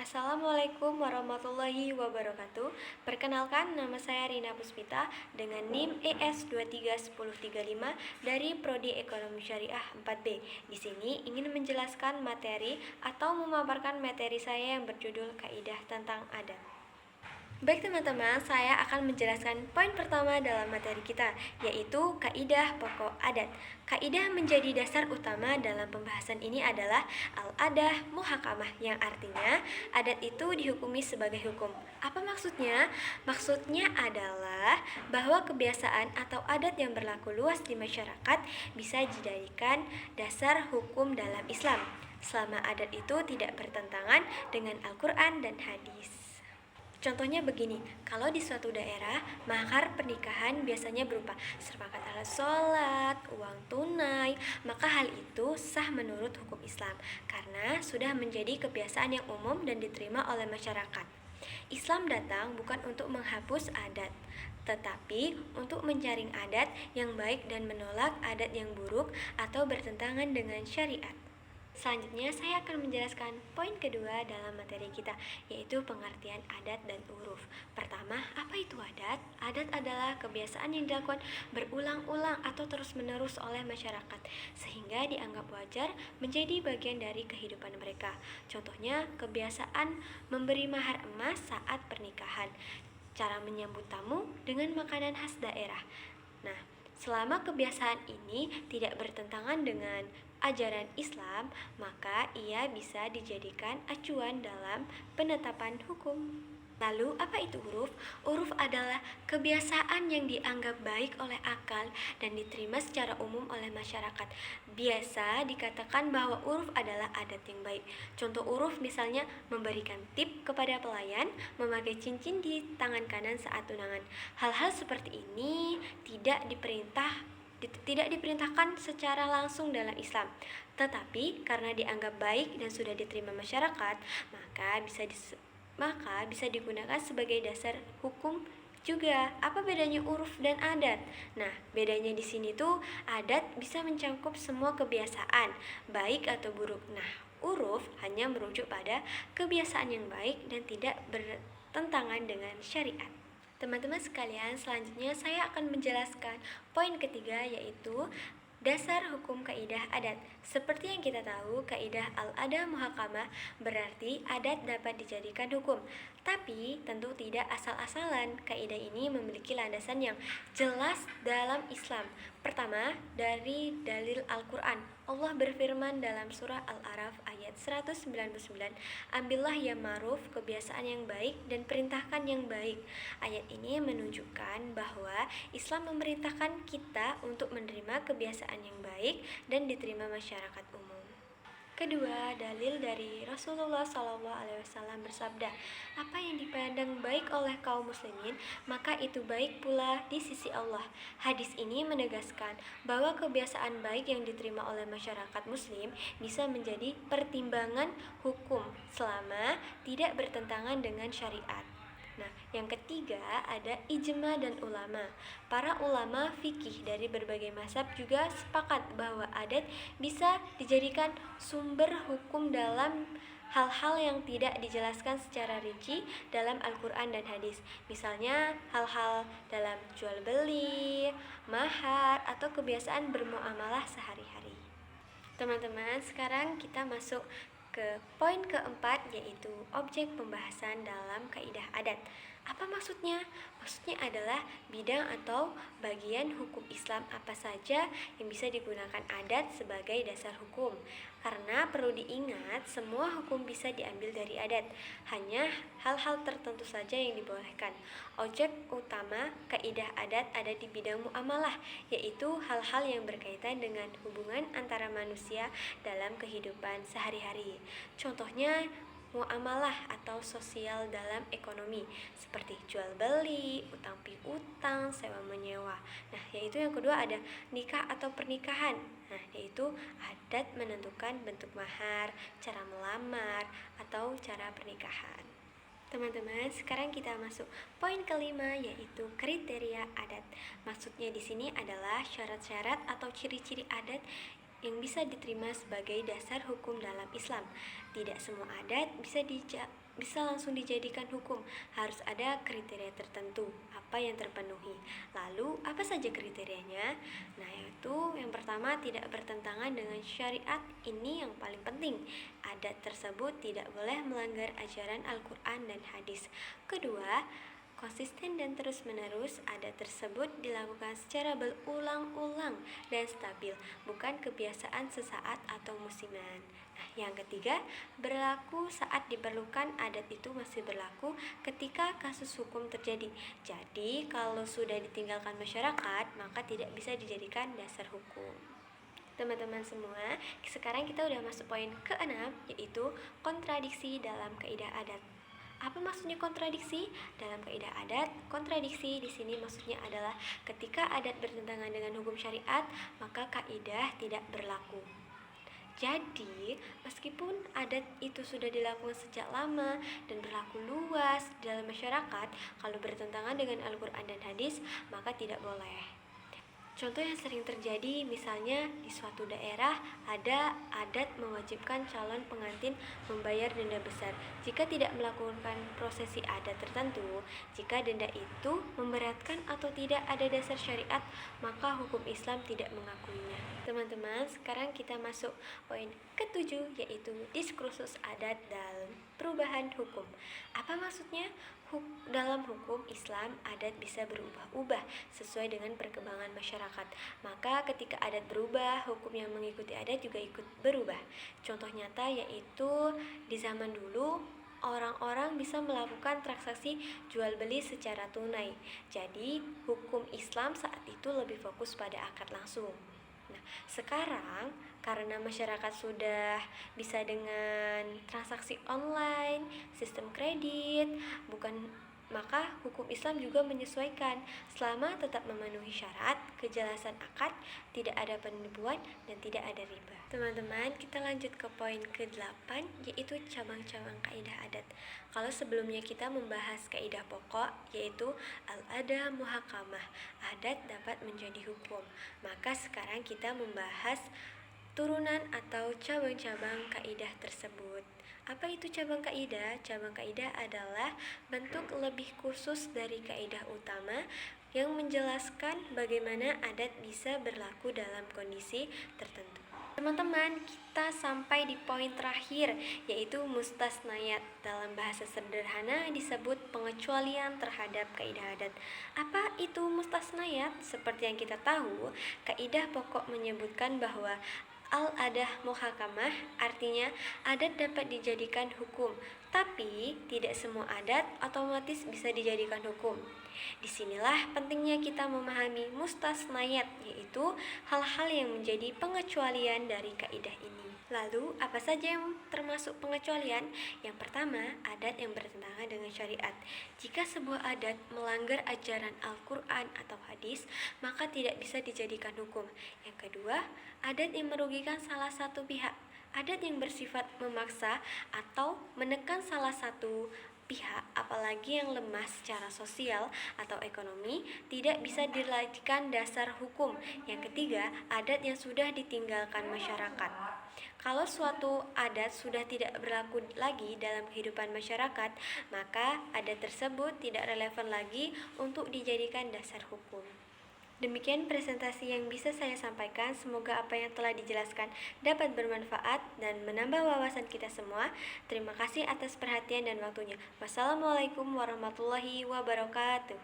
Assalamualaikum warahmatullahi wabarakatuh. Perkenalkan, nama saya Rina Puspita dengan NIM ES2310335 dari Prodi Ekonomi Syariah 4B. Di sini ingin menjelaskan materi atau memaparkan materi saya yang berjudul Kaidah tentang Adat. Baik teman-teman, saya akan menjelaskan poin pertama dalam materi kita, yaitu kaidah pokok adat. Kaidah menjadi dasar utama dalam pembahasan ini adalah al-adah muhakamah, yang artinya adat itu dihukumi sebagai hukum. Apa maksudnya? Maksudnya adalah bahwa kebiasaan atau adat yang berlaku luas di masyarakat bisa dijadikan dasar hukum dalam Islam, selama adat itu tidak bertentangan dengan Al-Quran dan hadis. Contohnya begini, kalau di suatu daerah, mahar pernikahan biasanya berupa seperangkat alat sholat, uang tunai, maka hal itu sah menurut hukum Islam, karena sudah menjadi kebiasaan yang umum dan diterima oleh masyarakat. Islam datang bukan untuk menghapus adat, tetapi untuk menjaring adat yang baik dan menolak adat yang buruk atau bertentangan dengan syariat. Selanjutnya saya akan menjelaskan poin kedua dalam materi kita, yaitu pengertian adat dan uruf. Pertama, apa itu adat? Adat adalah kebiasaan yang dilakukan berulang-ulang atau terus-menerus oleh masyarakat, sehingga dianggap wajar menjadi bagian dari kehidupan mereka. Contohnya, kebiasaan memberi mahar emas saat pernikahan, cara menyambut tamu dengan makanan khas daerah. Nah, selama kebiasaan ini tidak bertentangan dengan ajaran Islam, maka ia bisa dijadikan acuan dalam penetapan hukum. Lalu, apa itu uruf? Uruf adalah kebiasaan yang dianggap baik oleh akal dan diterima secara umum oleh masyarakat. Biasa dikatakan bahwa uruf adalah adat yang baik. Contoh uruf misalnya memberikan tip kepada pelayan, memakai cincin di tangan kanan saat tunangan. Hal-hal seperti ini tidak diperintahkan secara langsung dalam Islam, tetapi karena dianggap baik dan sudah diterima masyarakat, maka bisa digunakan sebagai dasar hukum juga. Apa bedanya uruf dan adat? Nah, bedanya di sini tuh adat bisa mencakup semua kebiasaan, baik atau buruk. Nah, uruf hanya merujuk pada kebiasaan yang baik dan tidak bertentangan dengan syariat. Teman-teman sekalian, selanjutnya saya akan menjelaskan poin ketiga, yaitu dasar hukum kaidah adat. Seperti yang kita tahu, kaidah al-adah muhakamah berarti adat dapat dijadikan hukum. Tapi tentu tidak asal-asalan. Kaidah ini memiliki landasan yang jelas dalam Islam. Pertama, dari dalil Al-Quran. Allah berfirman dalam surah Al-A'raf ayat 199, ambillah yang ma'ruf, kebiasaan yang baik, dan perintahkan yang baik. Ayat ini menunjukkan bahwa Islam memerintahkan kita untuk menerima kebiasaan yang baik dan diterima masyarakat umum. Kedua, dalil dari Rasulullah SAW bersabda, apa yang dipandang baik oleh kaum muslimin, maka itu baik pula di sisi Allah. Hadis ini menegaskan bahwa kebiasaan baik yang diterima oleh masyarakat muslim bisa menjadi pertimbangan hukum selama tidak bertentangan dengan syariat. Nah, yang ketiga ada ijma dan ulama. Para ulama fikih dari berbagai mazhab juga sepakat bahwa adat bisa dijadikan sumber hukum dalam hal-hal yang tidak dijelaskan secara rinci dalam Al-Quran dan hadis. Misalnya hal-hal dalam jual beli, mahar, atau kebiasaan bermuamalah sehari-hari. Teman-teman, sekarang kita masuk ke poin keempat, yaitu objek pembahasan dalam kaidah adat. Apa maksudnya? Maksudnya adalah bidang atau bagian hukum Islam apa saja yang bisa digunakan adat sebagai dasar hukum. Karena perlu diingat, semua hukum bisa diambil dari adat, hanya hal-hal tertentu saja yang dibolehkan. Objek utama kaidah adat ada di bidang muamalah, yaitu hal-hal yang berkaitan dengan hubungan antara manusia dalam kehidupan sehari-hari. Contohnya muamalah atau sosial dalam ekonomi, seperti jual beli, utang piutang, sewa menyewa. Nah, yaitu yang kedua ada nikah atau pernikahan. Nah, yaitu adat menentukan bentuk mahar, cara melamar, atau cara pernikahan. Teman-teman, sekarang kita masuk poin kelima, yaitu kriteria adat. Maksudnya di sini adalah syarat-syarat atau ciri-ciri adat yang bisa diterima sebagai dasar hukum dalam Islam. Tidak semua adat bisa langsung dijadikan hukum, harus ada kriteria tertentu apa yang terpenuhi. Lalu apa saja kriterianya? Nah, yaitu yang pertama, tidak bertentangan dengan syariat. Ini yang paling penting. Adat tersebut tidak boleh melanggar ajaran Al-Quran dan hadis. Kedua, konsisten dan terus-menerus. Adat tersebut dilakukan secara berulang-ulang dan stabil, bukan kebiasaan sesaat atau musiman. Nah, yang ketiga, berlaku saat diperlukan. Adat itu masih berlaku ketika kasus hukum terjadi. Jadi, kalau sudah ditinggalkan masyarakat, maka tidak bisa dijadikan dasar hukum. Teman-teman semua, sekarang kita udah masuk poin ke-6, yaitu kontradiksi dalam kaidah adat. Apa maksudnya kontradiksi? Dalam kaidah adat, kontradiksi di sini maksudnya adalah ketika adat bertentangan dengan hukum syariat, maka kaidah tidak berlaku. Jadi, meskipun adat itu sudah dilakukan sejak lama dan berlaku luas dalam masyarakat, kalau bertentangan dengan Al-Quran dan hadis, maka tidak boleh. Contoh yang sering terjadi, misalnya di suatu daerah ada adat mewajibkan calon pengantin membayar denda besar jika tidak melakukan prosesi adat tertentu. Jika denda itu memberatkan atau tidak ada dasar syariat, maka hukum Islam tidak mengakuinya. Teman-teman, sekarang kita masuk poin ke-7, yaitu diskursus adat dalam perubahan hukum. Apa maksudnya? Dalam hukum Islam, adat bisa berubah-ubah sesuai dengan perkembangan masyarakat. Maka ketika adat berubah, hukum yang mengikuti adat juga ikut berubah. Contoh nyata yaitu di zaman dulu, orang-orang bisa melakukan transaksi jual beli secara tunai. Jadi, hukum Islam saat itu lebih fokus pada akad langsung. Nah, sekarang karena masyarakat sudah bisa dengan transaksi online, sistem kredit, maka hukum Islam juga menyesuaikan selama tetap memenuhi syarat, kejelasan akad, tidak ada penipuan, dan tidak ada riba. Teman-teman, kita lanjut ke poin ke-8, yaitu cabang-cabang kaidah adat. Kalau sebelumnya kita membahas kaidah pokok, yaitu al-ada muhakamah, adat dapat menjadi hukum. Maka sekarang kita membahas turunan atau cabang-cabang kaidah tersebut. Apa itu cabang kaidah? Cabang kaidah adalah bentuk lebih khusus dari kaidah utama yang menjelaskan bagaimana adat bisa berlaku dalam kondisi tertentu. Teman-teman, kita sampai di poin terakhir, yaitu mustasnayat. Dalam bahasa sederhana disebut pengecualian terhadap kaidah adat. Apa itu mustasnayat? Seperti yang kita tahu, kaidah pokok menyebutkan bahwa al-adah muhakamah artinya adat dapat dijadikan hukum, tapi tidak semua adat otomatis bisa dijadikan hukum. Disinilah pentingnya kita memahami mustasnayat, yaitu hal-hal yang menjadi pengecualian dari kaidah ini. Lalu, apa saja yang termasuk pengecualian? Yang pertama, adat yang bertentangan dengan syariat. Jika sebuah adat melanggar ajaran Al-Quran atau hadis, maka tidak bisa dijadikan hukum. Yang kedua, adat yang merugikan salah satu pihak. Adat yang bersifat memaksa atau menekan salah satu pihak, apalagi yang lemah secara sosial atau ekonomi, tidak bisa dijadikan dasar hukum. Yang ketiga, adat yang sudah ditinggalkan masyarakat. Kalau suatu adat sudah tidak berlaku lagi dalam kehidupan masyarakat, maka adat tersebut tidak relevan lagi untuk dijadikan dasar hukum. Demikian presentasi yang bisa saya sampaikan. Semoga apa yang telah dijelaskan dapat bermanfaat dan menambah wawasan kita semua. Terima kasih atas perhatian dan waktunya. Wassalamualaikum warahmatullahi wabarakatuh.